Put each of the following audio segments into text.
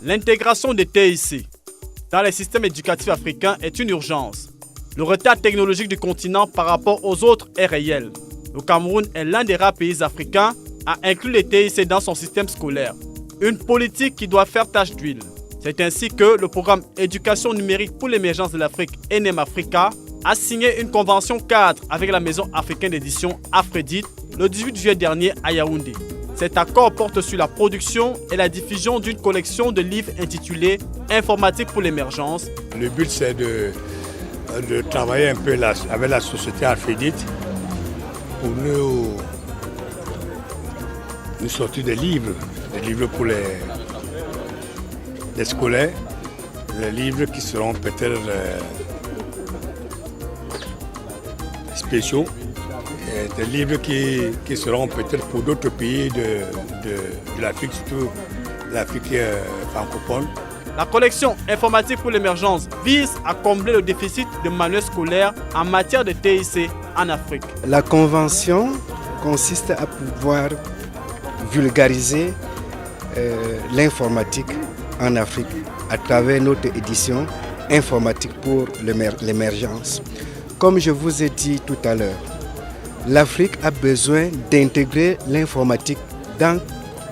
L'intégration des TIC dans les systèmes éducatifs africains est une urgence. Le retard technologique du continent par rapport aux autres est réel. Le Cameroun est l'un des rares pays africains à inclure les TIC dans son système scolaire. Une politique qui doit faire tache d'huile. C'est ainsi que le programme Éducation numérique pour l'émergence de l'Afrique, ENEM Africa, a signé une convention cadre avec la maison africaine d'édition Afredit le 18 juillet dernier à Yaoundé. Cet accord porte sur la production et la diffusion d'une collection de livres intitulée Informatique pour l'émergence. Le but, c'est de travailler un peu avec la société Afredit pour nous sortir des livres pour les scolaires, les livres qui seront peut-être spéciaux, et des livres qui seront peut-être pour d'autres pays de l'Afrique, surtout l'Afrique francophone. La collection Informatique pour l'émergence vise à combler le déficit de manuels scolaires en matière de TIC en Afrique. La convention consiste à pouvoir vulgariser l'informatique en Afrique à travers notre édition Informatique pour l'émergence. Comme je vous ai dit tout à l'heure, l'Afrique a besoin d'intégrer l'informatique dans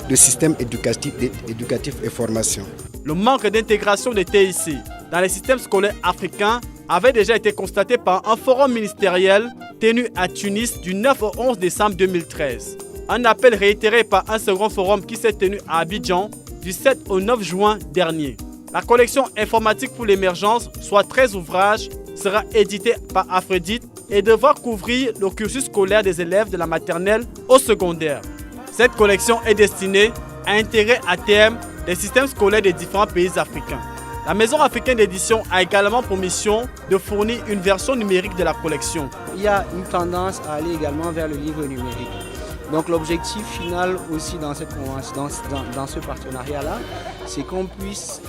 le système éducatif et formation. Le manque d'intégration des TIC dans les systèmes scolaires africains avait déjà été constaté par un forum ministériel tenu à Tunis du 9 au 11 décembre 2013. Un appel réitéré par un second forum qui s'est tenu à Abidjan du 7 au 9 juin dernier. La collection Informatique pour l'émergence, soit 13 ouvrages, sera éditée par Afredit et devra couvrir le cursus scolaire des élèves de la maternelle au secondaire. Cette collection est destinée à intégrer à terme les systèmes scolaires des différents pays africains. La Maison africaine d'édition a également pour mission de fournir une version numérique de la collection. Il y a une tendance à aller également vers le livre numérique. Donc l'objectif final aussi dans cette convention, dans ce partenariat-là, c'est qu'on puisse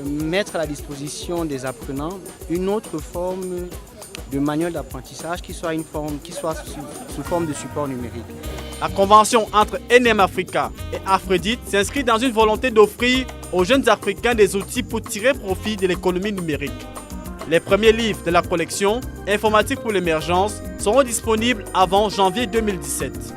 mettre à la disposition des apprenants une autre forme de manuel d'apprentissage qui soit sous forme de support numérique. La convention entre ENEM Africa et Afredit s'inscrit dans une volonté d'offrir aux jeunes Africains des outils pour tirer profit de l'économie numérique. Les premiers livres de la collection Informatique pour l'émergence seront disponibles avant janvier 2017.